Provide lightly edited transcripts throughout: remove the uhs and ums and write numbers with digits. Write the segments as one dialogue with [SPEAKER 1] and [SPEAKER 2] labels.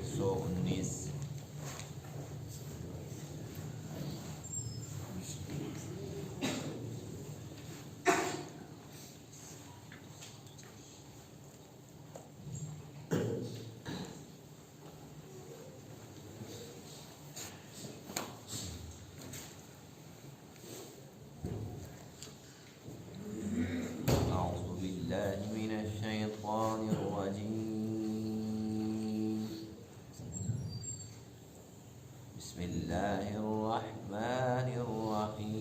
[SPEAKER 1] 119۔ بسم اللہ الرحمن الرحیم۔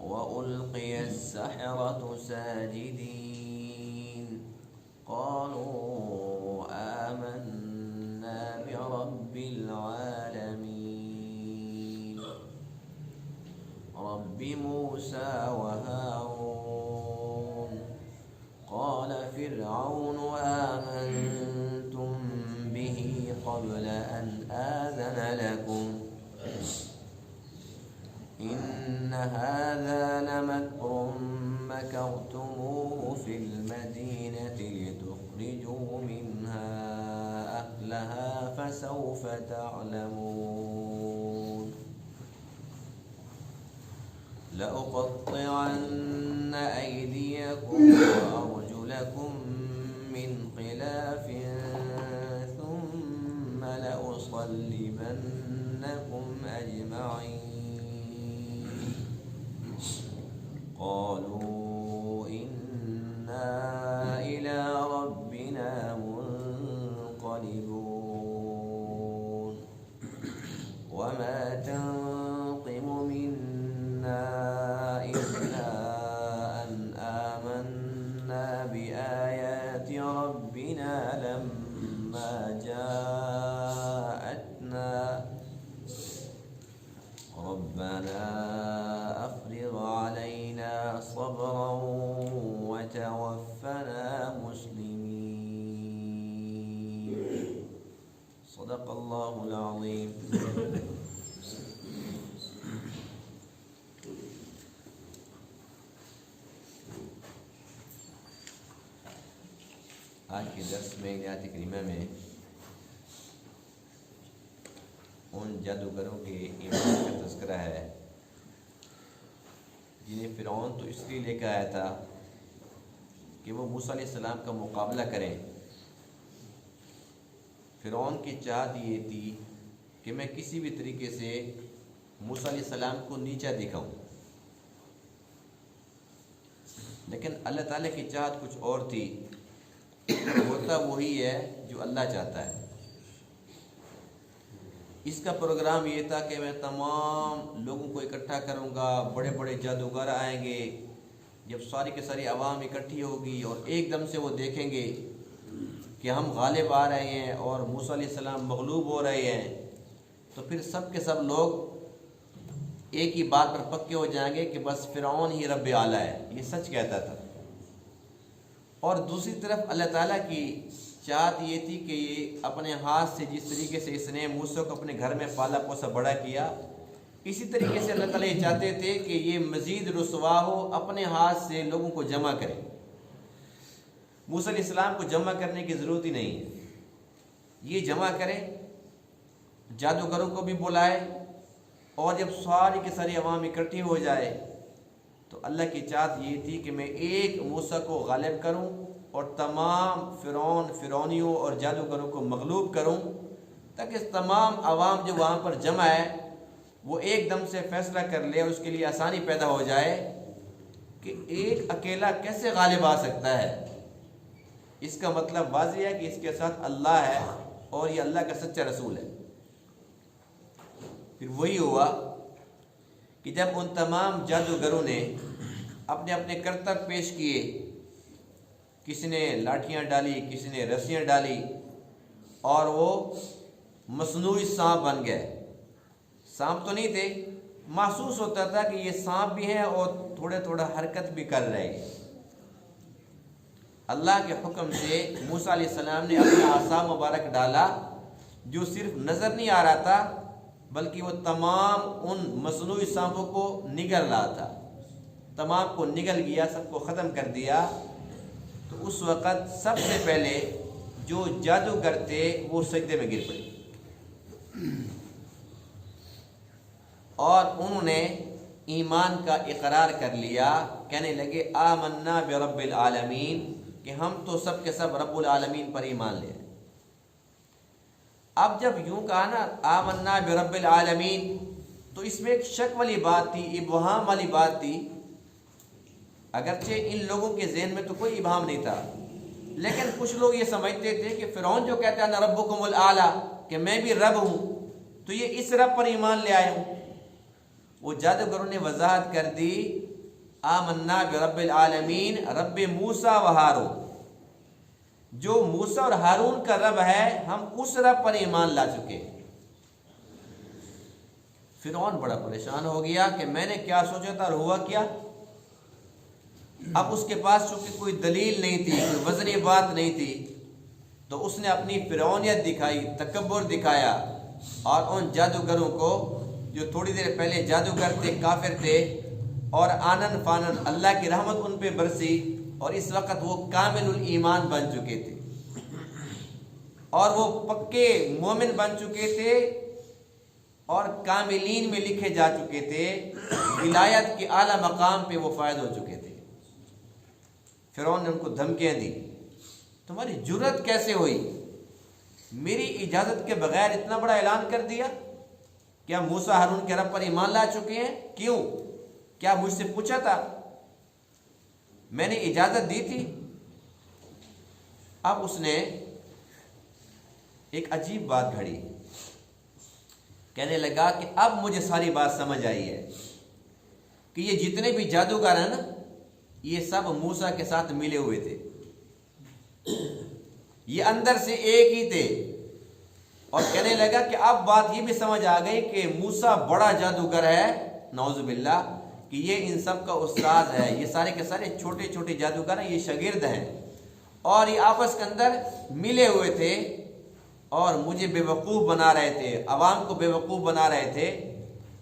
[SPEAKER 1] وَأُلْقِيَ السَّحَرَةُ سَاجِدِينَ قَالُوا آمَنَّا بِرَبِّ الْعَالَمِينَ رَبِّ مُوسَى وَهَارُونَ قال فرعون آمنتم به قبل أن آذن لكم إن هذا لمكر مكرتموه في المدينة لتخرجوا منها أهلها فسوف تعلمون لأقطعن أيديكم وأرجلكم من خلاف ثم لأصلبنكم أجمعين قالوا إنا إلى ربنا منقلبون وما تنقم منا إلا أن آمنا بآيات ربنا لما جاءتنا ربنا أفرغ علينا صبرا وتوفنا مسلمين صدق الله العظيم۔ آج کے درس میں آیت کریمہ میں ان جادوگروں کے ایمان کا تذکرہ ہے جنہیں فرعون تو اس لیے لے کے آیا تھا کہ وہ موسیٰ علیہ السلام کا مقابلہ کریں۔ فرعون کی چاہت یہ تھی کہ میں کسی بھی طریقے سے موسیٰ علیہ السلام کو نیچا دکھاؤں، لیکن اللہ تعالیٰ کی چاہت کچھ اور تھی۔ ہوتا وہی ہے جو اللہ چاہتا ہے۔ اس کا پروگرام یہ تھا کہ میں تمام لوگوں کو اکٹھا کروں گا، بڑے بڑے جادوگر آئیں گے، جب ساری کی ساری عوام اکٹھی ہوگی اور ایک دم سے وہ دیکھیں گے کہ ہم غالب آ رہے ہیں اور موسیٰ علیہ السلام مغلوب ہو رہے ہیں، تو پھر سب کے سب لوگ ایک ہی بات پر پکے ہو جائیں گے کہ بس فرعون ہی رب اعلیٰ ہے۔ یہ سچ کہتا تھا۔ اور دوسری طرف اللہ تعالیٰ کی چاہت یہ تھی کہ یہ اپنے ہاتھ سے جس طریقے سے اس نے موسیٰ کو اپنے گھر میں پالا پوسا بڑا کیا، اسی طریقے سے اللہ تعالیٰ یہ چاہتے تھے کہ یہ مزید رسوا ہو، اپنے ہاتھ سے لوگوں کو جمع کرے۔ موسیٰ علیہ السلام کو جمع کرنے کی ضرورت ہی نہیں ہے، یہ جمع کرے، جادوگروں کو بھی بلائے، اور جب ساری کی ساری عوام اکٹھی ہو جائے تو اللہ کی چاہت یہ تھی کہ میں ایک موسیٰ کو غالب کروں اور تمام فرعونیوں اور جادوگروں کو مغلوب کروں، تاکہ تمام عوام جو وہاں پر جمع ہے وہ ایک دم سے فیصلہ کر لے اور اس کے لیے آسانی پیدا ہو جائے کہ ایک اکیلا کیسے غالب آ سکتا ہے۔ اس کا مطلب واضح ہے کہ اس کے ساتھ اللہ ہے اور یہ اللہ کا سچا رسول ہے۔ پھر وہی ہوا کہ جب ان تمام جادوگروں نے اپنے اپنے کرتب پیش کیے، کسی نے لاٹھیاں ڈالی، کسی نے رسیاں ڈالی، اور وہ مصنوعی سانپ بن گئے۔ سانپ تو نہیں تھے، محسوس ہوتا تھا کہ یہ سانپ بھی ہیں اور تھوڑا تھوڑا حرکت بھی کر رہے ہیں۔ اللہ کے حکم سے موسیٰ علیہ السلام نے اپنا عصا مبارک ڈالا، جو صرف نظر نہیں آ رہا تھا بلکہ وہ تمام ان مصنوعی سانپوں کو نگل رہا تھا۔ تمام کو نگل گیا، سب کو ختم کر دیا، اس وقت سب سے پہلے جو جادوگر تھے وہ سجدے میں گر پڑے اور انہوں نے ایمان کا اقرار کر لیا، کہنے لگے آمنا برب العالمین، کہ ہم تو سب کے سب رب العالمین پر ایمان لے۔ اب جب یوں کہا نا آمنا برب العالمین، تو اس میں ایک شک والی بات تھی، ابہام والی بات تھی۔ اگرچہ ان لوگوں کے ذہن میں تو کوئی ابہام نہیں تھا، لیکن کچھ لوگ یہ سمجھتے تھے کہ فرعون جو کہتا ہے نا ربکم الاعلی، کہ میں بھی رب ہوں، تو یہ اس رب پر ایمان لے آئے ہوں۔ وہ جادوگروں نے وضاحت کر دی آمنا برب العالمین، رب موسیٰ و ہارون، جو موسیٰ اور ہارون کا رب ہے ہم اس رب پر ایمان لا چکے۔ فرعون بڑا پریشان ہو گیا کہ میں نے کیا سوچا تھا اور ہوا کیا۔ اب اس کے پاس چونکہ کوئی دلیل نہیں تھی، کوئی وزنی بات نہیں تھی، تو اس نے اپنی فرعونیت دکھائی، تکبر دکھایا، اور ان جادوگروں کو جو تھوڑی دیر پہلے جادوگر تھے، کافر تھے، اور آنن فانن اللہ کی رحمت ان پہ برسی، اور اس وقت وہ کامل الایمان بن چکے تھے اور وہ پکے مومن بن چکے تھے اور کاملین میں لکھے جا چکے تھے، ولایت کے اعلیٰ مقام پہ وہ فائز ہو چکے تھے۔ فرعون نے ان کو دھمکیاں دی، تمہاری جرت کیسے ہوئی، میری اجازت کے بغیر اتنا بڑا اعلان کر دیا؟ کیا موسیٰ ہارون کے رب پر ایمان لا چکے ہیں؟ کیوں؟ کیا مجھ سے پوچھا تھا؟ میں نے اجازت دی تھی؟ اب اس نے ایک عجیب بات گھڑی، کہنے لگا کہ اب مجھے ساری بات سمجھ آئی ہے کہ یہ جتنے بھی جادوگر ہیں نا، یہ سب موسیٰ کے ساتھ ملے ہوئے تھے، یہ اندر سے ایک ہی تھے۔ اور کہنے لگا کہ اب بات یہ بھی سمجھ آ گئی کہ موسیٰ بڑا جادوگر ہے، نعوذ باللہ، کہ یہ ان سب کا استاد ہے، یہ سارے کے سارے چھوٹے چھوٹے جادوگر ہیں، یہ شاگرد ہیں، اور یہ آپس کے اندر ملے ہوئے تھے اور مجھے بے وقوف بنا رہے تھے، عوام کو بے وقوف بنا رہے تھے۔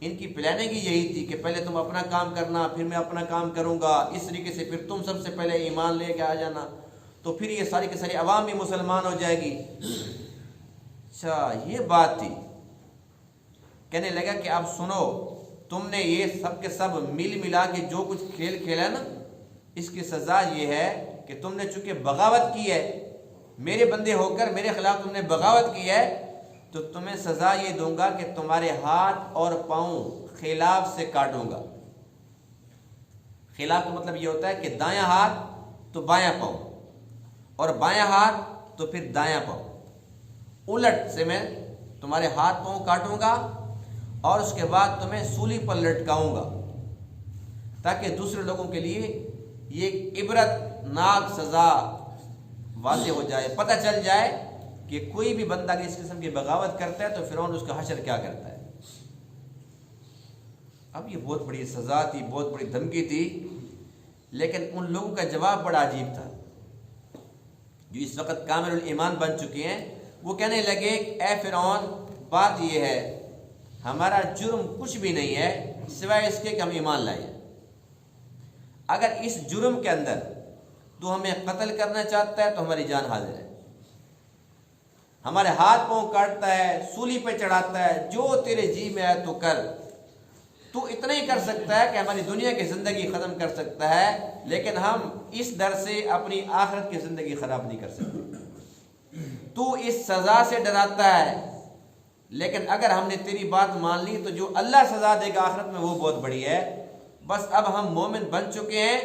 [SPEAKER 1] ان کی پلاننگ ہی یہی تھی کہ پہلے تم اپنا کام کرنا، پھر میں اپنا کام کروں گا، اس طریقے سے پھر تم سب سے پہلے ایمان لے کے آ جانا، تو پھر یہ ساری کے ساری عوام بھی مسلمان ہو جائے گی۔ اچھا یہ بات تھی۔ کہنے لگا کہ اب سنو، تم نے یہ سب کے سب مل ملا کے جو کچھ کھیل کھیلا نا، اس کی سزا یہ ہے کہ تم نے چونکہ بغاوت کی ہے، میرے بندے ہو کر میرے خلاف تم نے بغاوت کی ہے، تو تمہیں سزا یہ دوں گا کہ تمہارے ہاتھ اور پاؤں خلاف سے کاٹوں گا۔ خلاف کا مطلب یہ ہوتا ہے کہ دایاں ہاتھ تو بایاں پاؤں، اور بایاں ہاتھ تو پھر دایاں پاؤں، الٹ سے میں تمہارے ہاتھ پاؤں کاٹوں گا، اور اس کے بعد تمہیں سولی پر لٹکاؤں گا، تاکہ دوسرے لوگوں کے لیے یہ عبرت ناک سزا واضح ہو جائے، پتہ چل جائے کہ کوئی بھی بندہ اگر اس قسم کی بغاوت کرتا ہے تو فرعون اس کا حشر کیا کرتا ہے۔ اب یہ بہت بڑی سزا تھی، بہت بڑی دھمکی تھی، لیکن ان لوگوں کا جواب بڑا عجیب تھا جو اس وقت کامل الایمان بن چکے ہیں۔ وہ کہنے لگے اے فرعون، بات یہ ہے ہمارا جرم کچھ بھی نہیں ہے سوائے اس کے کہ ہم ایمان لائے۔ اگر اس جرم کے اندر تو ہمیں قتل کرنا چاہتا ہے تو ہماری جان حاضر ہے، ہمارے ہاتھ پاؤں کاٹتا ہے، سولی پہ چڑھاتا ہے، جو تیرے جی میں آئے تو کر۔ تو اتنا ہی کر سکتا ہے کہ ہماری دنیا کی زندگی ختم کر سکتا ہے، لیکن ہم اس ڈر سے اپنی آخرت کی زندگی خراب نہیں کر سکتے۔ تو اس سزا سے ڈراتا ہے، لیکن اگر ہم نے تیری بات مان لی تو جو اللہ سزا دے گا آخرت میں وہ بہت بڑی ہے۔ بس اب ہم مومن بن چکے ہیں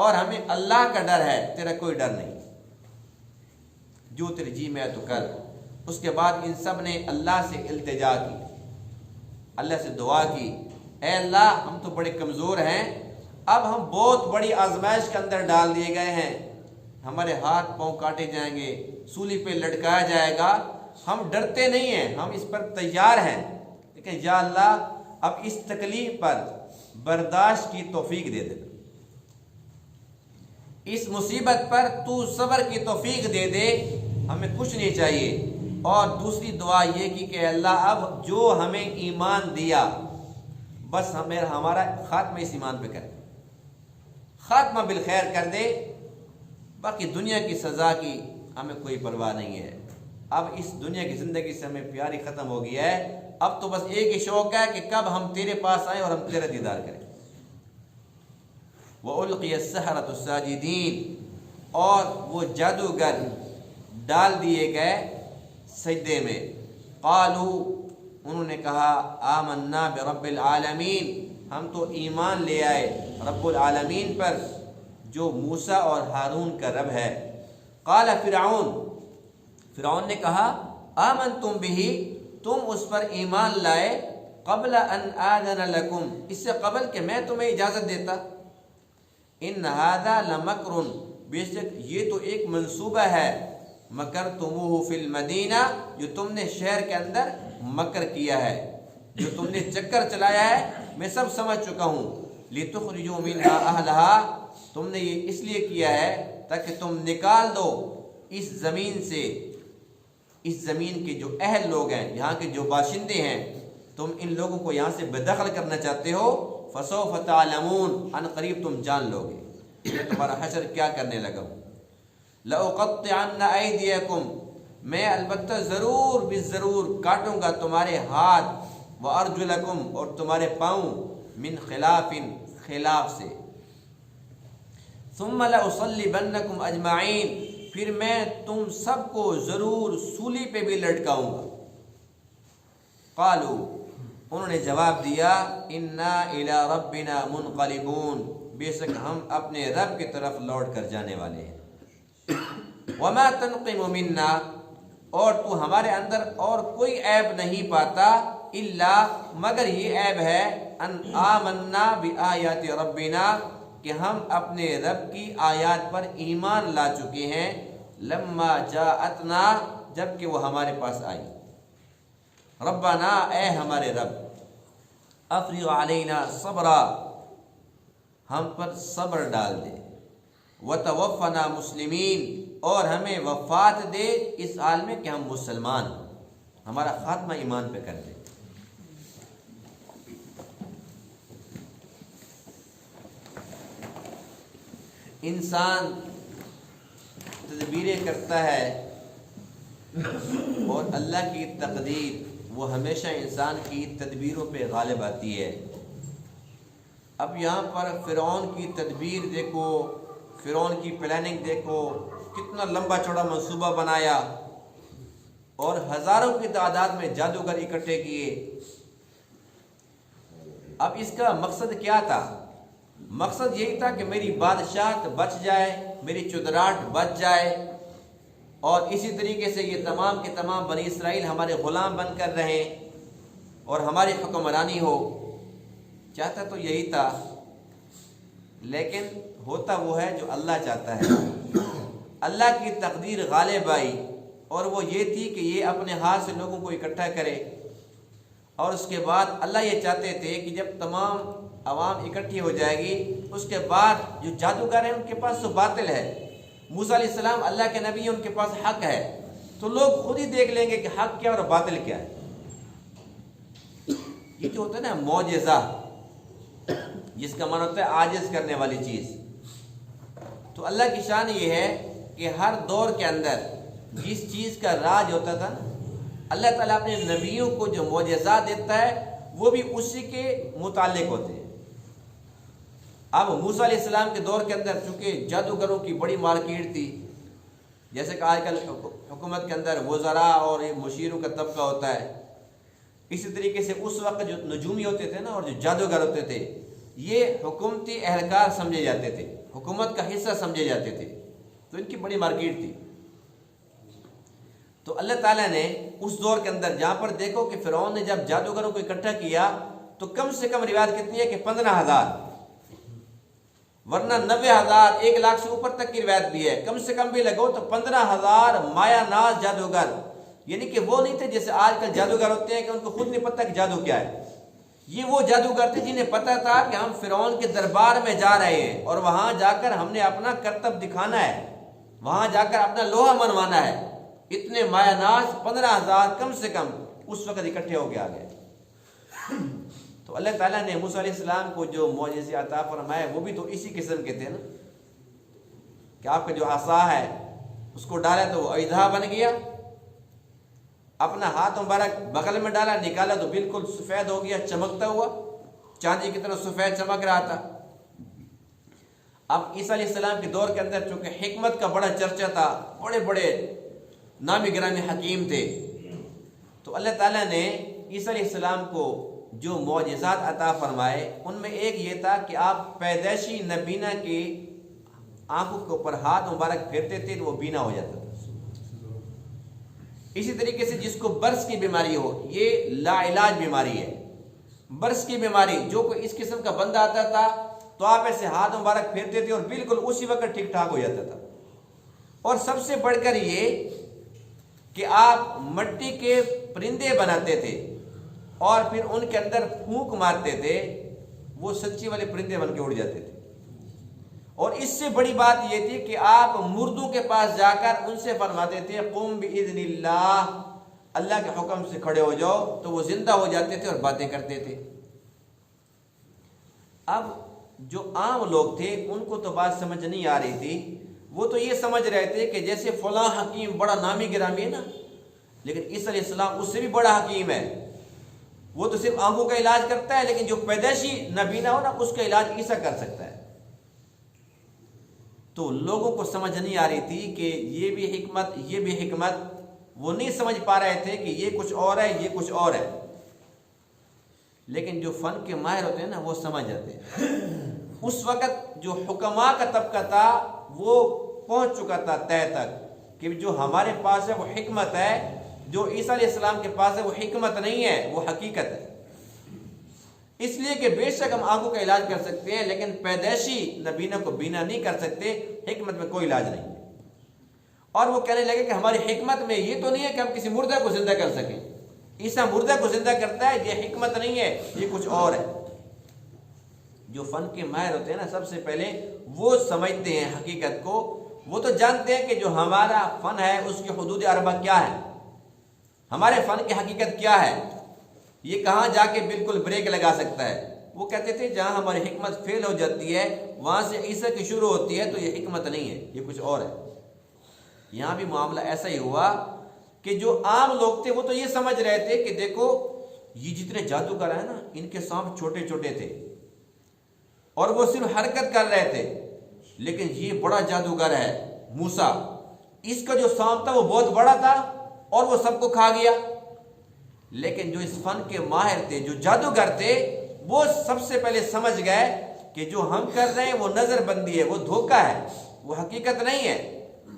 [SPEAKER 1] اور ہمیں اللہ کا ڈر ہے، تیرا کوئی ڈر نہیں، جو تیرے جی میں ہے تو کر۔ اس کے بعد ان سب نے اللہ سے التجا کی، اللہ سے دعا کی، اے اللہ ہم تو بڑے کمزور ہیں، اب ہم بہت بڑی آزمائش کے اندر ڈال دیے گئے ہیں، ہمارے ہاتھ پاؤں کاٹے جائیں گے، سولی پہ لٹکایا جائے گا، ہم ڈرتے نہیں ہیں، ہم اس پر تیار ہیں، لیکن یا اللہ اب اس تکلیف پر برداشت کی توفیق دے دے، اس مصیبت پر تو صبر کی توفیق دے دے، ہمیں کچھ نہیں چاہیے۔ اور دوسری دعا یہ کی کہ اللہ اب جو ہمیں ایمان دیا بس ہمارا خاتمہ اس ایمان پہ کر، خاتمہ بالخیر کر دے، باقی دنیا کی سزا کی ہمیں کوئی پرواہ نہیں ہے. اب اس دنیا کی زندگی سے ہمیں پیاری ختم ہو گیا ہے. اب تو بس ایک ہی شوق ہے کہ کب ہم تیرے پاس آئیں اور ہم تیرا دیدار کریں. وَأُلْقِيَ السَّحَرَةُ السَّاجِدِينَ، اور وہ جادوگر ڈال دیے گئے سجدے میں. قالوا، انہوں نے کہا آمنا برب العالمین، ہم تو ایمان لے آئے رب العالمین پر جو موسیٰ اور ہارون کا رب ہے. قال فرعون نے کہا آمنتم بہ، تم اس پر ایمان لائے قبل ان آذن لکم، اس سے قبل کہ میں تمہیں اجازت دیتا. ان ھذا لمکر، بے شک یہ تو ایک منصوبہ ہے. مکرتموہ فی المدینہ، جو تم نے شہر کے اندر مکر کیا ہے، جو تم نے چکر چلایا ہے میں سب سمجھ چکا ہوں. لتخرجوا منہا اہلہا، تم نے یہ اس لیے کیا ہے تاکہ تم نکال دو اس زمین سے، اس زمین کے جو اہل لوگ ہیں، یہاں کے جو باشندے ہیں، تم ان لوگوں کو یہاں سے بے دخل کرنا چاہتے ہو. فسوف تعلمون، ان قریب تم جان لو گے میں تمہارا حشر کیا کرنے لگا ہوں. لأقطعن ایدیکم، میں البتہ ضرور بالضرور کاٹوں گا تمہارے ہاتھ، وارجلکم، اور تمہارے پاؤں، من خلاف، خلاف سے. ثم لأصلبنکم اجمعین، پھر میں تم سب کو ضرور سولی پہ بھی لٹکاؤں گا. قالوا، انہوں نے جواب دیا انا الی ربنا منقلبون، بے شک ہم اپنے رب کی طرف لوٹ کر جانے والے ہیں. وما تنقم منا، اور تو ہمارے اندر اور کوئی عیب نہیں پاتا، الا، مگر یہ عیب ہے، ان آمنا بآیات ربنا، کہ ہم اپنے رب کی آیات پر ایمان لا چکے ہیں. لما جاءتنا، جب کہ وہ ہمارے پاس آئی. ربنا، اے ہمارے رب، افرغ علینا صبرا، ہم پر صبر ڈال دے. وتوفنا مسلمین، اور ہمیں وفات دے اس حال میں کہ ہم مسلمان ہوں، ہمارا خاتمہ ایمان پہ کر دے. انسان تدبیریں کرتا ہے اور اللہ کی تقدیر وہ ہمیشہ انسان کی تدبیروں پہ غالب آتی ہے. اب یہاں پر فرعون کی تدبیر دیکھو، فرعون کی پلاننگ دیکھو، کتنا لمبا چوڑا منصوبہ بنایا اور ہزاروں کی تعداد میں جادوگر اکٹھے کیے. اب اس کا مقصد کیا تھا؟ مقصد یہی تھا کہ میری بادشاہت بچ جائے، میری چودراہٹ بچ جائے، اور اسی طریقے سے یہ تمام کے تمام بنی اسرائیل ہمارے غلام بن کر رہیں اور ہماری حکمرانی ہو. چاہتا تو یہی تھا، لیکن ہوتا وہ ہے جو اللہ چاہتا ہے. اللہ کی تقدیر غالب آئی، اور وہ یہ تھی کہ یہ اپنے ہاتھ سے لوگوں کو اکٹھا کرے. اور اس کے بعد اللہ یہ چاہتے تھے کہ جب تمام عوام اکٹھی ہو جائے گی، اس کے بعد جو جادوگر ہیں ان کے پاس تو باطل ہے، موسیٰ علیہ السلام اللہ کے نبی ہیں، ان کے پاس حق ہے، تو لوگ خود ہی دیکھ لیں گے کہ حق کیا اور باطل کیا ہے. یہ جو ہوتا ہے نا معجزہ، جس کا معنی ہوتا ہے عاجز کرنے والی چیز، تو اللہ کی شان یہ ہے کہ ہر دور کے اندر جس چیز کا راج ہوتا تھا نا، اللہ تعالیٰ اپنے نبیوں کو جو معجزات دیتا ہے وہ بھی اسی کے متعلق ہوتے ہیں. اب موسیٰ علیہ السلام کے دور کے اندر چونکہ جادوگروں کی بڑی مارکیٹ تھی، جیسے کہ آج کل حکومت کے اندر وزراء اور مشیروں کا طبقہ ہوتا ہے، اسی طریقے سے اس وقت جو نجومی ہوتے تھے نا اور جو جادوگر ہوتے تھے، یہ حکومتی اہلکار سمجھے جاتے تھے، حکومت کا حصہ سمجھے جاتے تھے، تو ان کی بڑی مارکیٹ تھی. تو اللہ تعالیٰ نے اس دور کے اندر جہاں پر دیکھو کہ فرعون نے جب جادوگروں کو اکٹھا کیا تو کم سے کم روایت کتنی ہے کہ 15,000، ورنہ 90,000، 1,00,000 سے اوپر تک کی روایت بھی ہے. کم سے کم بھی لگو تو 15,000 مایا ناز جادوگر، یعنی کہ وہ نہیں تھے جیسے آج کل جادوگر ہوتے ہیں کہ ان کو خود نہیں پتہ کہ جادو کیا ہے. یہ وہ جادوگر تھے جنہیں پتہ تھا کہ ہم فرعون کے دربار میں جا رہے ہیں اور وہاں جا کر ہم نے اپنا کرتب دکھانا ہے، وہاں جا کر اپنا لوہا منوانا ہے. اتنے مایا ناز 15,000 کم سے کم اس وقت اکٹھے ہو کے آ گئے. تو اللہ تعالیٰ نے موسیٰ علیہ السلام کو جو معجزے عطا فرمائے وہ بھی تو اسی قسم کے تھے نا. کہ آپ کا جو عصا ہے اس کو ڈالا تو وہ اژدہا بن گیا، اپنا ہاتھ مبارک بغل میں ڈالا، نکالا تو بالکل سفید ہو گیا، چمکتا ہوا، چاندی کی طرح سفید چمک رہا تھا۔ اب عیسیٰ علیہ السلام کے دور کے اندر چونکہ حکمت کا بڑا چرچا تھا، بڑے بڑے نامی گرامی حکیم تھے، تو اللہ تعالیٰ نے عیسیٰ علیہ السلام کو جو معجزات عطا فرمائے ان میں ایک یہ تھا کہ آپ پیدائشی نبینا کی آنکھوں کے اوپر ہاتھ مبارک پھیرتے تھے تو وہ بینا ہو جاتا تھا۔ اسی طریقے سے جس کو برس کی بیماری ہو، یہ لا علاج بیماری ہے، برس کی بیماری، جو کوئی اس قسم کا بندہ آتا تھا تو آپ ایسے ہاتھ مبارک پھیرتے تھے اور بالکل اسی وقت ٹھیک ٹھاک ہو جاتا تھا۔ اور سب سے بڑھ کر یہ کہ آپ مٹی کے پرندے بناتے تھے اور پھر ان کے اندر پھونک مارتے تھے، وہ سچی والے پرندے بن کے اڑ جاتے تھے۔ اور اس سے بڑی بات یہ تھی کہ آپ مردوں کے پاس جا کر ان سے فرماتے تھے قم باذن اللہ، اللہ کے حکم سے کھڑے ہو جاؤ، تو وہ زندہ ہو جاتے تھے اور باتیں کرتے تھے۔ اب جو عام لوگ تھے ان کو تو بات سمجھ نہیں آ رہی تھی، وہ تو یہ سمجھ رہے تھے کہ جیسے فلاں حکیم بڑا نامی گرامی ہے نا، لیکن عیسیٰ علیہ السلام اس سے بھی بڑا حکیم ہے، وہ تو صرف آنکھوں کا علاج کرتا ہے، لیکن جو پیدائشی نبینا ہو نا اس کا علاج عیسیٰ کر سکتا ہے۔ تو لوگوں کو سمجھ نہیں آ رہی تھی کہ یہ بھی حکمت یہ بھی حکمت، وہ نہیں سمجھ پا رہے تھے کہ یہ کچھ اور ہے یہ کچھ اور ہے، لیکن جو فن کے ماہر ہوتے ہیں نا وہ سمجھ جاتے ہیں۔ اس وقت جو حکماء کا طبقہ تھا وہ پہنچ چکا تھا طے تک کہ جو ہمارے پاس ہے وہ حکمت ہے، جو عیسیٰ علیہ السلام کے پاس ہے وہ حکمت نہیں ہے، وہ حقیقت ہے۔ اس لیے کہ بے شک ہم آنکھوں کا علاج کر سکتے ہیں لیکن پیدائشی نبینا کو بینا نہیں کر سکتے، حکمت میں کوئی علاج نہیں۔ اور وہ کہنے لگے کہ ہماری حکمت میں یہ تو نہیں ہے کہ ہم کسی مردہ کو زندہ کر سکیں، عیسیٰ مردہ کو زندہ کرتا ہے، یہ حکمت نہیں ہے، یہ کچھ اور ہے۔ جو فن کے ماہر ہوتے ہیں نا سب سے پہلے وہ سمجھتے ہیں حقیقت کو، وہ تو جانتے ہیں کہ جو ہمارا فن ہے اس کی حدود اربع کیا ہے، ہمارے فن کی حقیقت کیا ہے، یہ کہاں جا کے بالکل بریک لگا سکتا ہے۔ وہ کہتے تھے جہاں ہماری حکمت فیل ہو جاتی ہے وہاں سے عیسیٰ کی شروع ہوتی ہے، تو یہ حکمت نہیں ہے، یہ کچھ اور ہے۔ یہاں بھی معاملہ ایسا ہی ہوا کہ جو عام لوگ تھے وہ تو یہ سمجھ رہے تھے کہ دیکھو یہ جتنے جادوگر ہیں نا ان کے سانپ چھوٹے چھوٹے تھے اور وہ صرف حرکت کر رہے تھے، لیکن یہ بڑا جادوگر ہے موسیٰ، اس کا جو سانپ تھا وہ بہت بڑا تھا اور وہ سب کو کھا گیا۔ لیکن جو اس فن کے ماہر تھے، جو جادوگر تھے، وہ سب سے پہلے سمجھ گئے کہ جو ہم کر رہے ہیں وہ نظر بندی ہے، وہ دھوکہ ہے، وہ حقیقت نہیں ہے،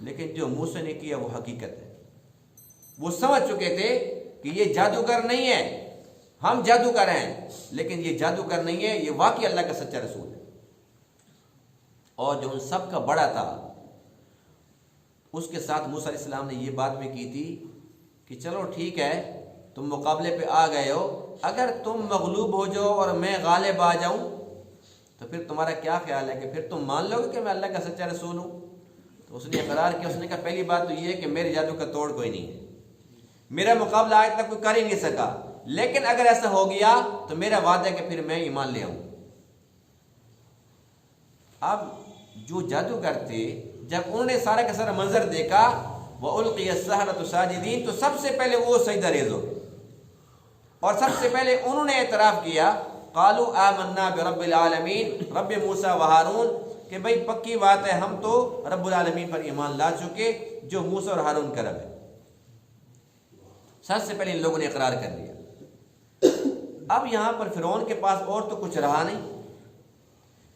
[SPEAKER 1] لیکن جو موسیٰ نے کیا وہ حقیقت ہے۔ وہ سمجھ چکے تھے کہ یہ جادوگر نہیں ہے، ہم جادوگر ہیں، لیکن یہ جادوگر نہیں ہے، یہ واقعی اللہ کا سچا رسول ہے۔ اور جو ان سب کا بڑا تھا اس کے ساتھ موسیٰ علیہ السلام نے یہ بات بھی کی تھی کہ چلو ٹھیک ہے تم مقابلے پہ آ گئے ہو، اگر تم مغلوب ہو جاؤ اور میں غالب آ جاؤں تو پھر تمہارا کیا خیال ہے کہ پھر تم مان لو گے کہ میں اللہ کا سچا رسول ہوں؟ تو اس نے اقرار کیا، اس نے کہا پہلی بات تو یہ ہے کہ میرے جادو کا توڑ کوئی نہیں ہے، میرا مقابلہ آج تک کوئی کر ہی نہیں سکا، لیکن اگر ایسا ہو گیا تو میرا وعدہ ہے کہ پھر میں ایمان لے آؤں۔ اب جو جادوگر تھے جب انہوں نے سارا کا سارا منظر دیکھا وَأُلْقِيَ السَّحَرَةُ سَاجِدِينَ، تو سب سے پہلے وہ سجدہ ریز ہو گئے اور سب سے پہلے انہوں نے اعتراف کیا قَالُوا آمَنَّا بِرَبِّ الْعَالَمِينَ، رب موسیٰ و ہارون، کہ بھئی پکی بات ہے ہم تو رب العالمین پر ایمان لا چکے جو موسیٰ اور ہارون کا رب ہے۔ سب سے پہلے ان لوگوں نے اقرار کر لیا۔ اب یہاں پر فرعون کے پاس اور تو کچھ رہا نہیں۔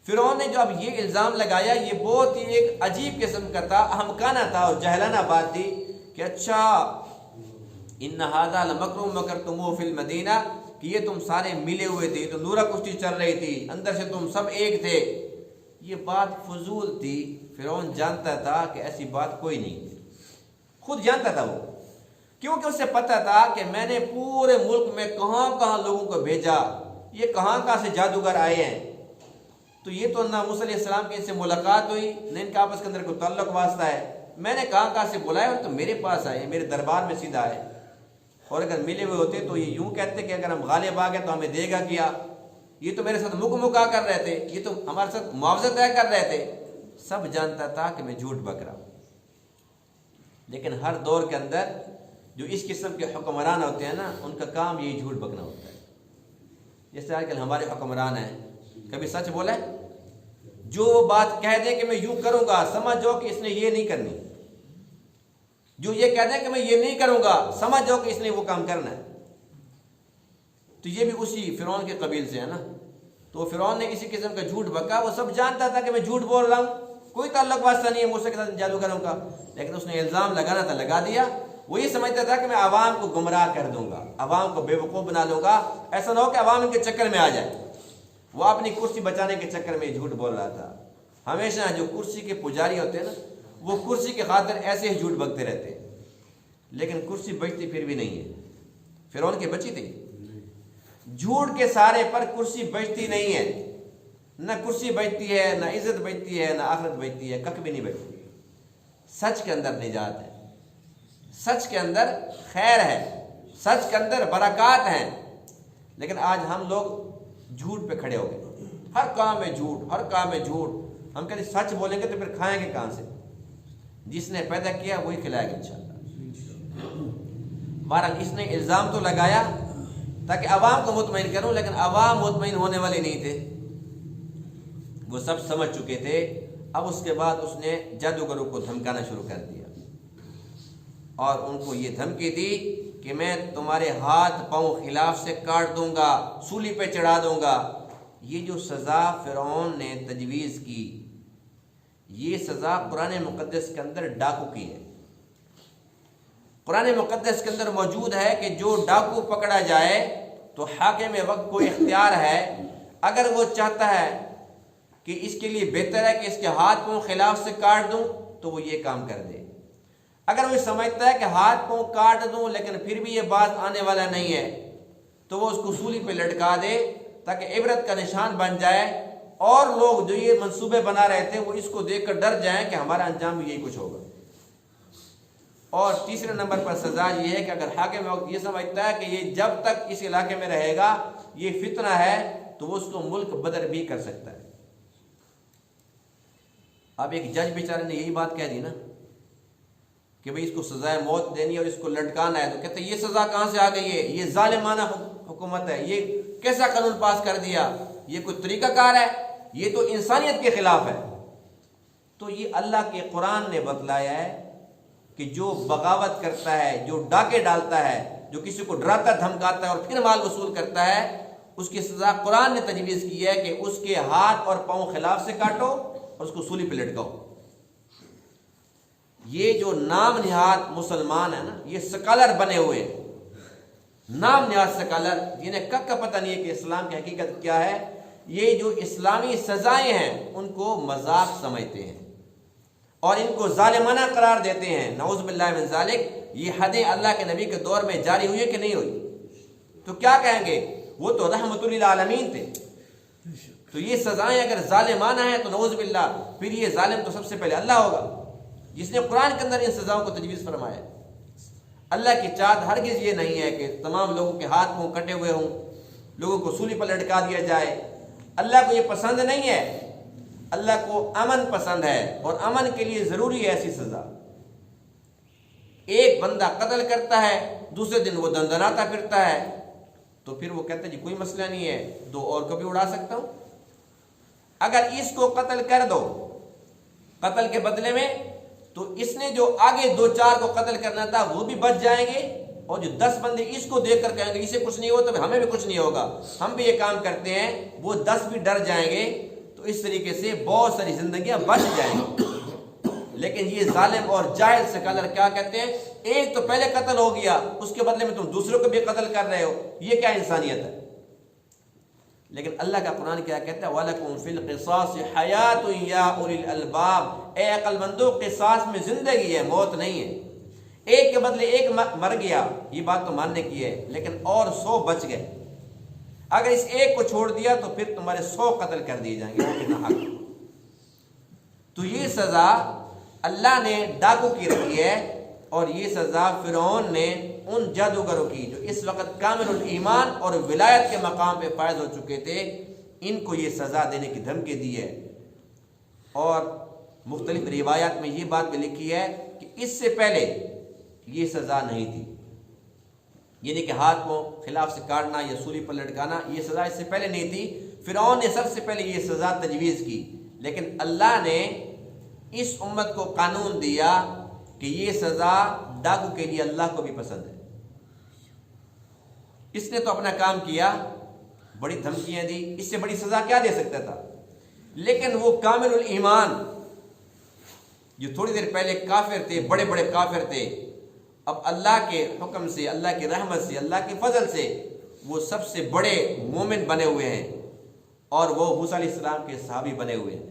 [SPEAKER 1] فرعون نے جو اب یہ الزام لگایا یہ بہت ہی ایک عجیب قسم کا تھا، احمقانہ تھا اور جہلانہ بات تھی کہ اچھا ان ھذا لمکر مکرتموہ فی المدینہ، کہ یہ تم سارے ملے ہوئے تھے، تو نورہ کشتی چل رہی تھی، اندر سے تم سب ایک تھے۔ یہ بات فضول تھی، فرعون جانتا تھا کہ ایسی بات کوئی نہیں تھی، خود جانتا تھا وہ، کیونکہ اسے پتہ تھا کہ میں نے پورے ملک میں کہاں کہاں لوگوں کو بھیجا، یہ کہاں کہاں سے جادوگر آئے ہیں، تو یہ تو نہ موسیٰ علیہ السلام کی ان سے ملاقات ہوئی نہ ان کا آپس کے اندر کوئی تعلق واسطہ ہے، میں نے کہاں کہاں سے بلایا اور تو میرے پاس آئے، میرے دربار میں سیدھا آئے۔ اور اگر ملے ہوئے ہوتے تو یہ یوں کہتے کہ اگر ہم غالب آ گئے تو ہمیں دے گا کیا، یہ تو میرے ساتھ مکا کر رہے تھے، یہ تو ہمارے ساتھ معاوضہ طے کر رہے تھے، سب جانتا تھا کہ میں جھوٹ بک رہا ہوں، لیکن ہر دور کے اندر جو اس قسم کے حکمران ہوتے ہیں نا، ان کا کام یہی جھوٹ بکنا ہوتا ہے۔ جیسے آج کل ہمارے حکمران ہیں، کبھی سچ بولے، جو بات کہہ دے کہ میں یوں کروں گا سمجھ جاؤ کہ اس نے یہ نہیں کرنی، جو یہ کہہ دے کہ میں یہ نہیں کروں گا سمجھ جاؤ کہ اس نے وہ کام کرنا ہے۔ تو یہ بھی اسی فرعون کے قبیل سے ہے نا۔ تو فرعون نے اسی قسم کا جھوٹ بکا، وہ سب جانتا تھا کہ میں جھوٹ بول رہا ہوں، کوئی تعلق واسطہ نہیں ہے موسیٰ کے ساتھ جادوگروں کا، لیکن اس نے الزام لگانا تھا لگا دیا۔ وہ یہ سمجھتا تھا کہ میں عوام کو گمراہ کر دوں گا، عوام کو بے وقوف بنا لوں گا، ایسا نہ ہو کہ عوام ان کے چکر میں آ جائے۔ وہ اپنی کرسی بچانے کے چکر میں جھوٹ بول رہا تھا۔ ہمیشہ جو کرسی کے پجاری ہوتے ہیں نا، وہ کرسی کی خاطر ایسے ہی جھوٹ بکتے رہتے ہیں، لیکن کرسی بچتی پھر بھی نہیں ہے۔ فرعون کی بچی تھی، جھوٹ کے سارے پر کرسی بچتی نہیں ہے، نہ کرسی بچتی ہے، نہ عزت بچتی ہے، نہ آخرت بچتی ہے، کک بھی نہیں بچتی۔ سچ کے اندر نجات ہے، سچ کے اندر خیر ہے، سچ کے اندر برکات ہیں، لیکن آج ہم لوگ جھوٹ پہ کھڑے ہو گئے، ہر کام میں جھوٹ، ہر کام میں جھوٹ۔ ہم کہتے سچ بولیں گے تو پھر کھائیں گے کہاں سے؟ جس نے پیدا کیا وہی کھلائے گا انشاءاللہ۔ بہرحال اس نے الزام تو لگایا تاکہ عوام کو مطمئن کروں، لیکن عوام مطمئن ہونے والے نہیں تھے، وہ سب سمجھ چکے تھے۔ اب اس کے بعد اس نے جادوگروں کو دھمکانا شروع کر دیا اور ان کو یہ دھمکی دی کہ میں تمہارے ہاتھ پاؤں خلاف سے کاٹ دوں گا، سولی پہ چڑھا دوں گا۔ یہ جو سزا فرعون نے تجویز کی، یہ سزا قرآن مقدس کے اندر ڈاکو کی ہے۔ قرآن مقدس کے اندر موجود ہے کہ جو ڈاکو پکڑا جائے تو حاکم وقت کو اختیار ہے، اگر وہ چاہتا ہے کہ اس کے لیے بہتر ہے کہ اس کے ہاتھ پاؤں خلاف سے کاٹ دوں تو وہ یہ کام کر دے۔ اگر وہ سمجھتا ہے کہ ہاتھ پاؤں کاٹ دوں لیکن پھر بھی یہ باز آنے والا نہیں ہے تو وہ اس کو سولی پہ لٹکا دے تاکہ عبرت کا نشان بن جائے، اور لوگ جو یہ منصوبے بنا رہے تھے وہ اس کو دیکھ کر ڈر جائیں کہ ہمارا انجام بھی یہی کچھ ہوگا۔ اور تیسرے نمبر پر سزا یہ ہے کہ اگر حاکم وقت یہ سمجھتا ہے کہ یہ جب تک اس علاقے میں رہے گا یہ فتنہ ہے تو وہ اس کو ملک بدر بھی کر سکتا ہے۔ اب ایک جج بیچارے نے یہی بات کہہ دی نا کہ بھئی اس کو سزائے موت دینی اور اس کو لٹکانا ہے، تو کہتے ہیں یہ سزا کہاں سے آ گئی ہے؟ یہ ظالمانہ حکومت ہے، یہ کیسا قانون پاس کر دیا؟ یہ کوئی طریقہ کار ہے؟ یہ تو انسانیت کے خلاف ہے۔ تو یہ اللہ کے قرآن نے بتلایا ہے کہ جو بغاوت کرتا ہے، جو ڈاکے ڈالتا ہے، جو کسی کو ڈراتا دھمکاتا ہے اور پھر مال وصول کرتا ہے، اس کی سزا قرآن نے تجویز کی ہے کہ اس کے ہاتھ اور پاؤں خلاف سے کاٹو اور اس کو سولی پہ لٹکاؤ۔ یہ جو نام نہاد مسلمان ہیں نا، یہ سکالر بنے ہوئے ہیں، نام نہاد سکالر، جنہیں کک کا پتہ نہیں ہے کہ اسلام کی حقیقت کیا ہے، یہ جو اسلامی سزائیں ہیں ان کو مذاق سمجھتے ہیں اور ان کو ظالمانہ قرار دیتے ہیں۔ نعوذ باللہ من ذالک۔ یہ حدیں اللہ کے نبی کے دور میں جاری ہوئی ہے کہ نہیں ہوئی؟ تو کیا کہیں گے؟ وہ تو رحمت للعالمین تھے۔ تو یہ سزائیں اگر ظالمانہ ہیں تو نعوذ باللہ، پھر یہ ظالم تو سب سے پہلے اللہ ہوگا جس نے قرآن کے اندر ان سزاؤں کو تجویز فرمایا۔ اللہ کی چاہت ہرگز یہ نہیں ہے کہ تمام لوگوں کے ہاتھ منہ کٹے ہوئے ہوں، لوگوں کو سولی پر لٹکا دیا جائے۔ اللہ کو یہ پسند نہیں ہے، اللہ کو امن پسند ہے، اور امن کے لیے ضروری ہے ایسی سزا۔ ایک بندہ قتل کرتا ہے، دوسرے دن وہ دندناتا پھرتا ہے، تو پھر وہ کہتا ہے جی کوئی مسئلہ نہیں ہے، دو اور کو بھی اڑا سکتا ہوں۔ اگر اس کو قتل کر دو قتل کے بدلے میں، تو اس نے جو آگے دو چار کو قتل کرنا تھا وہ بھی بچ جائیں گے، اور جو 10 بندے اس کو دیکھ کر کہیں گے اسے کچھ نہیں ہوا تو ہمیں بھی کچھ نہیں ہوگا، ہم بھی یہ کام کرتے ہیں، وہ 10 بھی ڈر جائیں گے، تو اس طریقے سے بہت ساری زندگیاں بچ جائیں گی۔ لیکن یہ ظالم اور جاہل سکالر کیا کہتے ہیں؟ ایک تو پہلے قتل ہو گیا، اس کے بدلے میں تم دوسروں کو بھی قتل کر رہے ہو، یہ کیا انسانیت ہے؟ لیکن اللہ کا قرآن کیا کہتا ہے؟ وَلَكُمْ فِي الْقِصَاصِ حَيَاةٌ يَا أُولِي الْأَلْبَابِ، اے عقل مندو، قصاص میں زندگی ہے، موت نہیں ہے۔ ایک کے بدلے ایک مر گیا، یہ بات تو ماننے کی ہے، لیکن اور 100 بچ گئے۔ اگر اس ایک کو چھوڑ دیا تو پھر تمہارے 100 قتل کر دیے جائیں گے، وہ کتنا حق۔ تو یہ سزا اللہ نے ڈاکو کی رکھی ہے، اور یہ سزا فرعون نے ان جادوگروں کی جو اس وقت کامل الایمان اور ولایت کے مقام پہ فائز ہو چکے تھے، ان کو یہ سزا دینے کی دھمکی دی ہے۔ اور مختلف روایات میں یہ بات بھی لکھی ہے کہ اس سے پہلے یہ سزا نہیں تھی، یعنی کہ ہاتھ کو خلاف سے کاٹنا یا سولی پر لٹکانا، یہ سزا اس سے پہلے نہیں تھی۔ فرعون نے سب سے پہلے یہ سزا تجویز کی، لیکن اللہ نے اس امت کو قانون دیا کہ یہ سزا ڈاکو کے لیے اللہ کو بھی پسند ہے۔ اس نے تو اپنا کام کیا، بڑی دھمکیاں دی، اس سے بڑی سزا کیا دے سکتا تھا؟ لیکن وہ کامل الایمان جو تھوڑی دیر پہلے کافر تھے، بڑے بڑے کافر تھے، اب اللہ کے حکم سے، اللہ کی رحمت سے، اللہ کے فضل سے وہ سب سے بڑے مومن بنے ہوئے ہیں، اور وہ موسیٰ علیہ السلام کے صحابی بنے ہوئے ہیں،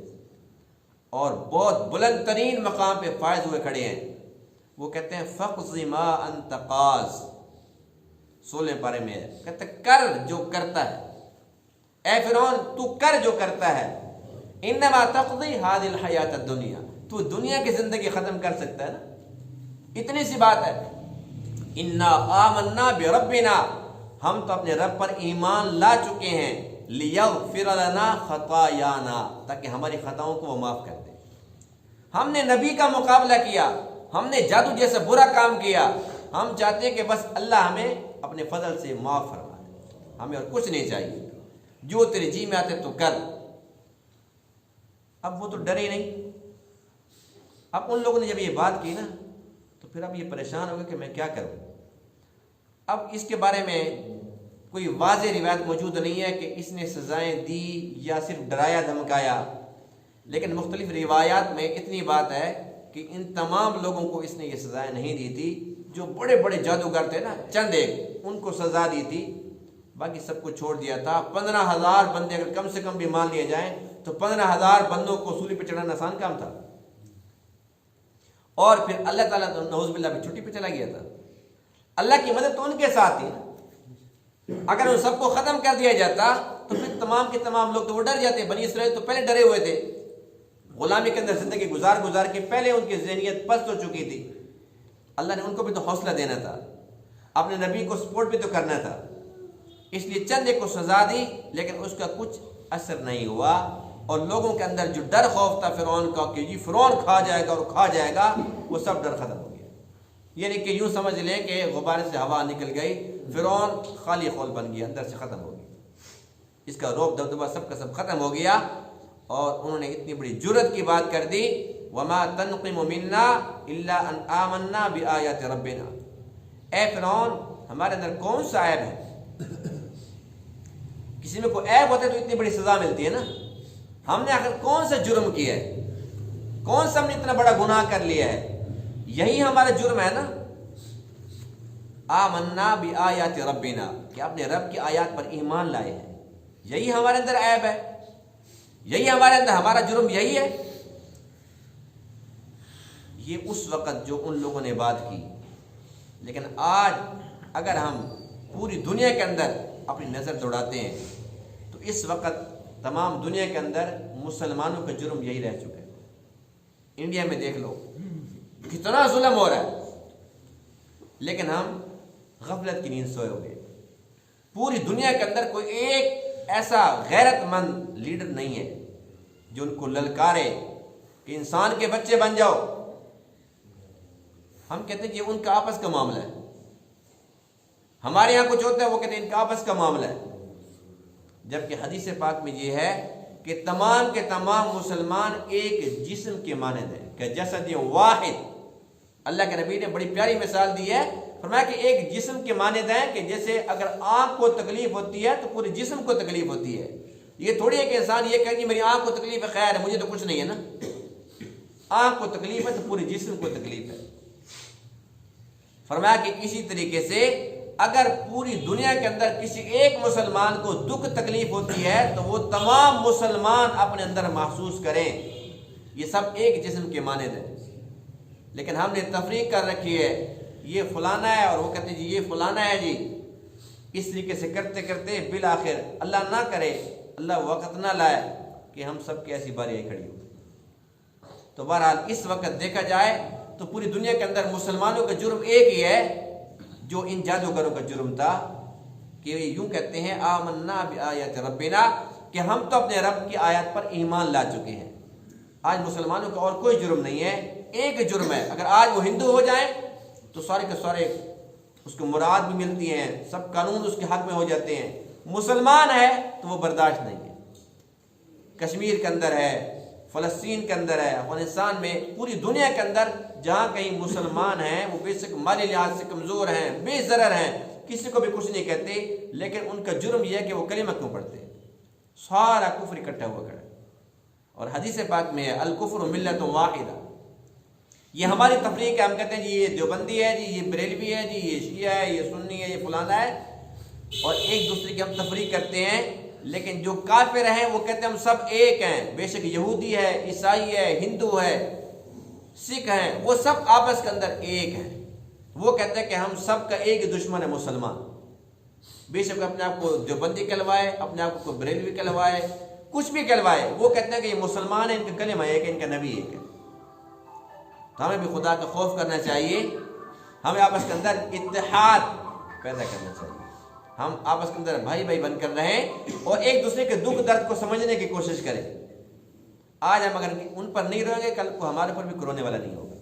[SPEAKER 1] اور بہت بلند ترین مقام پہ فائز ہوئے کھڑے ہیں۔ وہ کہتے ہیں فَقْضِ مَا أَنْتَ قَاضٍ، 16 پارے میں ہے، کہتے ہیں کر جو کرتا ہے، اے فرعون تو کر جو کرتا ہے، انما تقضی هذه الحیات الدنیا، تو دنیا کی زندگی ختم کر سکتا ہے نا، اتنی سی بات ہے۔ انا آمنا بربنا، ہم تو اپنے رب پر ایمان لا چکے ہیں، لیغفر لنا خطایانا، تاکہ ہماری خطاؤں کو وہ معاف کر دے۔ ہم نے نبی کا مقابلہ کیا، ہم نے جادو جیسا برا کام کیا، ہم چاہتے ہیں کہ بس اللہ ہمیں اپنے فضل سے معاف فرما دے، ہمیں اور کچھ نہیں چاہیے، جو تیرے جی میں آتے تو کر۔ اب وہ تو ڈرے نہیں۔ اب ان لوگوں نے جب یہ بات کی نا تو پھر اب یہ پریشان ہو گئے کہ میں کیا کروں۔ اب اس کے بارے میں کوئی واضح روایت موجود نہیں ہے کہ اس نے سزائیں دی یا صرف ڈرایا دھمکایا، لیکن مختلف روایات میں اتنی بات ہے کہ ان تمام لوگوں کو اس نے یہ سزائیں نہیں دی تھی۔ جو بڑے بڑے جادوگر تھے نا، چند ایک، ان کو سزا دی تھی، باقی سب کو چھوڑ دیا تھا۔ 15,000 بندے اگر کم سے کم بھی مان لیے جائیں تو 15,000 بندوں کو سولی پہ چڑھانا آسان کام تھا، اور پھر اللہ تعالیٰ نعوذ باللہ بھی چھٹی پہ چلا گیا تھا۔ اللہ کی مدد تو ان کے ساتھ تھی نا، اگر ان سب کو ختم کر دیا جاتا تو پھر تمام کے تمام لوگ تو وہ ڈر جاتے۔ بنی اسرائیل تو پہلے ڈرے ہوئے تھے، غلامی کے اندر زندگی گزار کے پہلے ان کی ذہنیت پست ہو چکی تھی۔ اللہ نے ان کو بھی تو حوصلہ دینا تھا، اپنے نبی کو سپورٹ بھی تو کرنا تھا، اس لیے چند ایک کو سزا دی، لیکن اس کا کچھ اثر نہیں ہوا، اور لوگوں کے اندر جو ڈر خوف تھا فرعون کا کہ جی فرعون کھا جائے گا اور کھا جائے گا، وہ سب ڈر ختم ہو گیا۔ یعنی کہ یوں سمجھ لیں کہ غبارے سے ہوا نکل گئی، فرعون خالی خول بن گیا، اندر سے ختم ہو گیا، اس کا روب دبدبہ سب کا سب ختم ہو گیا۔ اور انہوں نے اتنی بڑی جرت کی بات کر دی، وَمَا تَنْقِمُ مِنَّا إِلَّا أَنْ آمَنَّا بِآيَاتِ رَبِّنَا، اے فرعون ہمارے اندر کون سا عیب ہے؟ کسی میں کوئی عیب ہوتا ہے تو اتنی بڑی سزا ملتی ہے نا، ہم نے آخر کون سا جرم کیا ہے، کون سا ہم نے اتنا بڑا گناہ کر لیا ہے؟ یہی ہمارا جرم ہے نا، آمنا بآیات ربنا، کہ اپنے رب کی آیات پر ایمان لائے ہیں، یہی ہمارے اندر عیب ہے، یہی ہمارے اندر ہمارا جرم یہی ہے۔ یہ اس وقت جو ان لوگوں نے بات کی، لیکن آج اگر ہم پوری دنیا کے اندر اپنی نظر دوڑاتے ہیں تو اس وقت تمام دنیا کے اندر مسلمانوں کا جرم یہی رہ چکا ہے۔ انڈیا میں دیکھ لو کتنا ظلم ہو رہا ہے، لیکن ہم غفلت کی نیند سوئے ہوئے۔ پوری دنیا کے اندر کوئی ایک ایسا غیرت مند لیڈر نہیں ہے جو ان کو للکارے کہ انسان کے بچے بن جاؤ۔ ہم کہتے ہیں یہ ان کا آپس کا معاملہ ہے، ہمارے یہاں کچھ ہوتا ہے وہ کہتے ہیں ان کا آپس کا معاملہ ہے، جبکہ حدیث پاک میں یہ ہے کہ تمام کے تمام مسلمان ایک جسم کے مانند ہیں، کہ جسد واحد۔ اللہ کے نبی نے بڑی پیاری مثال دی ہے، فرمایا کہ ایک جسم کے مانند ہیں، کہ جیسے اگر آنکھ کو تکلیف ہوتی ہے تو پورے جسم کو تکلیف ہوتی ہے۔ یہ تھوڑی ہے کہ انسان یہ کہے کہ میری آنکھ کو تکلیف ہے، خیر ہے، مجھے تو کچھ نہیں ہے نا، آنکھ کو تکلیف ہے تو پورے جسم کو تکلیف ہے۔ فرمایا کہ اسی طریقے سے اگر پوری دنیا کے اندر کسی ایک مسلمان کو دکھ تکلیف ہوتی ہے تو وہ تمام مسلمان اپنے اندر محسوس کریں، یہ سب ایک جسم کے مانند ہیں۔ لیکن ہم نے تفریق کر رکھی ہے، یہ فلانا ہے اور وہ کہتے ہیں جی یہ فلانا ہے جی، اس طریقے سے کرتے کرتے بالآخر اللہ نہ کرے، اللہ وقت نہ لائے کہ ہم سب کی ایسی باری کھڑی ہو۔ تو بہرحال اس وقت دیکھا جائے تو پوری دنیا کے اندر مسلمانوں کا جرم ایک ہی ہے جو ان جادوگروں کا جرم تھا، کہ یوں کہتے ہیں آمنا بآیات ربنا، کہ ہم تو اپنے رب کی آیات پر ایمان لا چکے ہیں، آج مسلمانوں کا اور کوئی جرم نہیں ہے، ایک جرم ہے، اگر آج وہ ہندو ہو جائیں تو سارے کے سارے اس کو مراد بھی ملتی ہیں، سب قانون اس کے حق میں ہو جاتے ہیں۔ مسلمان ہے تو وہ برداشت نہیں ہے۔ کشمیر کے اندر ہے، فلسطین کے اندر ہے، افغانستان میں، پوری دنیا کے اندر جہاں کہیں مسلمان ہیں وہ بے شک مالی لحاظ سے کمزور ہیں، بے ضرر ہیں، کسی کو بھی کچھ نہیں کہتے، لیکن ان کا جرم یہ ہے کہ وہ کلمہ کیوں پڑھتے ہیں، سارا کفر اکٹھا ہوا کھڑا ہے۔ اور حدیث پاک میں ہے الکفر ملت واحدہ۔ یہ ہماری تفریق ہے، ہم کہتے ہیں جی یہ دیوبندی ہے، جی یہ بریلوی ہے، جی یہ شیعہ ہے، یہ سنی ہے، یہ فلانا ہے، اور ایک دوسرے کی ہم تفریق کرتے ہیں۔ لیکن جو کافر ہیں وہ کہتے ہیں ہم سب ایک ہیں، بے شک یہودی ہے، عیسائی ہے، ہندو ہے، سکھ ہیں، وہ سب آپس کے اندر ایک ہیں۔ وہ کہتے ہیں کہ ہم سب کا ایک دشمن ہے مسلمان، بے شک اپنے آپ کو دیوبندی کہلوائے، اپنے آپ کو بریلوی کہلوائے، کچھ بھی کہلوائے، وہ کہتے ہیں کہ یہ مسلمان ہیں، ان کا کلمہ ایک ہے، ان کا نبی ایک ہے۔ تو ہمیں بھی خدا کا خوف کرنا چاہیے، ہمیں آپس کے اندر اتحاد پیدا کرنا چاہیے، ہم آپس کے اندر بھائی بھائی بن کر رہیں اور ایک دوسرے کے دکھ درد کو سمجھنے کی کوشش کریں۔ آج ہم اگر ان پر نہیں رہیں گے، کل کو ہمارے پر بھی کرونے والا نہیں ہوگا۔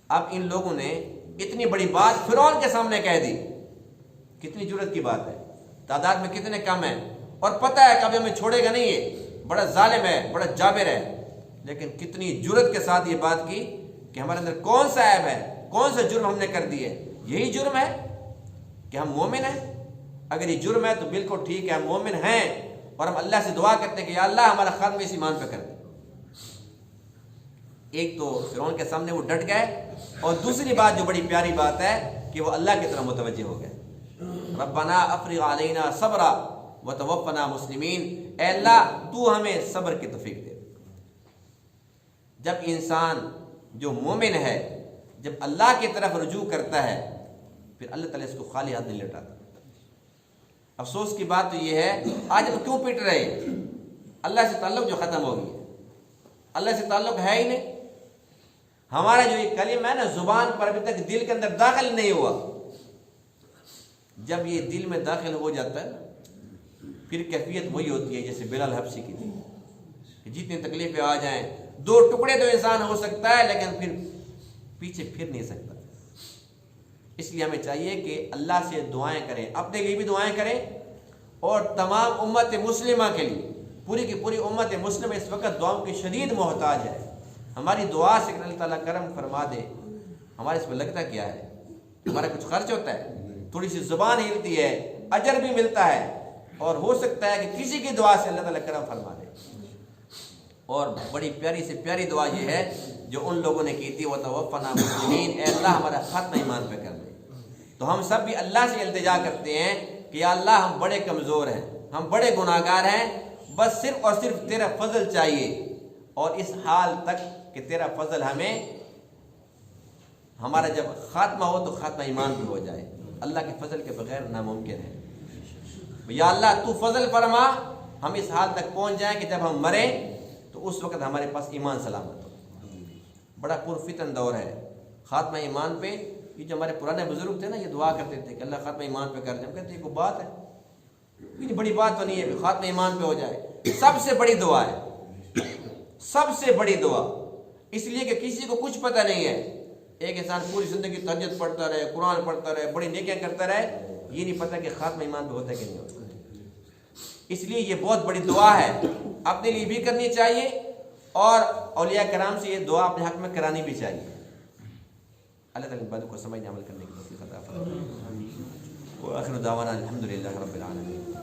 [SPEAKER 1] اب ان لوگوں نے اتنی بڑی بات فرعون کے سامنے کہہ دی، کتنی جرت کی بات ہے، تعداد میں کتنے کم ہیں، اور پتہ ہے کبھی ہمیں چھوڑے گا نہیں، یہ بڑا ظالم ہے، بڑا جابر ہے، لیکن کتنی جرت کے ساتھ یہ بات کی کہ ہمارے اندر کون سا عیب ہے، کون سا جرم ہم نے کر دی ہے؟ یہی جرم ہے کہ ہم مومن ہیں۔ اگر یہ جرم ہے تو بالکل ٹھیک ہے، ہم مومن ہیں، اور ہم اللہ سے دعا کرتے ہیں کہ یا اللہ ہمارا خاتمہ اس ایمان پہ کر دے۔ ایک تو فرعون کے سامنے وہ ڈٹ گئے، اور دوسری بات جو بڑی پیاری بات ہے کہ وہ اللہ کی طرف متوجہ ہو گئے، ربنا افرغ علینا صبرا وتوفنا مسلمین، اے اللہ تو ہمیں صبر کی توفیق دے۔ جب انسان جو مومن ہے جب اللہ کی طرف رجوع کرتا ہے پھر اللہ تعالیٰ اس کو خالی ہاتھ نہیں لوٹاتا۔ افسوس کی بات تو یہ ہے آج ہم کیوں پٹ رہے ہیں؟ اللہ سے تعلق جو ختم ہو گیا، اللہ سے تعلق ہے ہی نہیں۔ ہمارا جو یہ کلمہ ہے نا زبان پر ابھی تک دل کے اندر داخل نہیں ہوا، جب یہ دل میں داخل ہو جاتا ہے پھر کیفیت وہی ہوتی ہے جیسے بلال حبشی کی تھی، کہ جتنی تکلیفیں آ جائیں، دو ٹکڑے تو انسان ہو سکتا ہے لیکن پھر پیچھے پھر نہیں سکتا۔ اس لیے ہمیں چاہیے کہ اللہ سے دعائیں کریں، اپنے لیے بھی دعائیں کریں، اور تمام امت مسلمہ کے لیے، پوری کی پوری امت مسلمہ اس وقت دعاؤں کی شدید محتاج ہے۔ ہماری دعا سے کہ اللہ تعالیٰ کرم فرما دے، ہمارے اس پہ لگتا کیا ہے؟ ہمارا کچھ خرچ ہوتا ہے، تھوڑی سی زبان ہلتی ہے، اجر بھی ملتا ہے، اور ہو سکتا ہے کہ کسی کی دعا سے اللہ تعالیٰ کرم فرما دے۔ اور بڑی پیاری سے پیاری دعا یہ ہے جو ان لوگوں نے کی تھی وَتَوَفَّنَا مُسْلِمِينَ، اے اللہ ہمارا خاتمہ ایمان پہ کر دے۔ تو ہم سب بھی اللہ سے التجا کرتے ہیں کہ یا اللہ ہم بڑے کمزور ہیں، ہم بڑے گناہگار ہیں، بس صرف اور صرف تیرا فضل چاہیے، اور اس حال تک کہ تیرا فضل ہمیں ہمارا جب خاتمہ ہو تو خاتمہ ایمان پہ ہو جائے۔ اللہ کے فضل کے بغیر ناممکن ہے۔ یا اللہ تو فضل فرما، ہم اس حال تک پہنچ جائیں کہ جب ہم مریں تو اس وقت ہمارے پاس ایمان سلامت ہو۔ بڑا پرفتن دور ہے خاتمہ ایمان پہ۔ یہ جو ہمارے پرانے بزرگ تھے نا یہ دعا کرتے تھے کہ اللہ خاتمہ ایمان پہ کر دے، ہم کہتے ہیں کوئی بات ہے، یہ بڑی بات تو نہیں ہے کہ خاتمہ ایمان پہ ہو جائے۔ سب سے بڑی دعا ہے، سب سے بڑی دعا، اس لیے کہ کسی کو کچھ پتہ نہیں ہے۔ ایک انسان پوری زندگی تہجد پڑھتا رہے، قرآن پڑھتا رہے، بڑی نیکیاں کرتا رہے، یہ نہیں پتہ کہ خاتمہ ایمان پہ ہوتا ہے کہ نہیں ہوتا۔ اس لیے یہ بہت بڑی دعا ہے، اپنے لیے بھی کرنی چاہیے، اور اولیاء کرام سے یہ دعا اپنے حق میں کرانی بھی چاہیے۔ اللہ تعالیٰ بات کو سمجھنے عمل کرنے کی توفیق عطا فرمائے۔ وآخر دعوانا الحمدللہ رب العالمین۔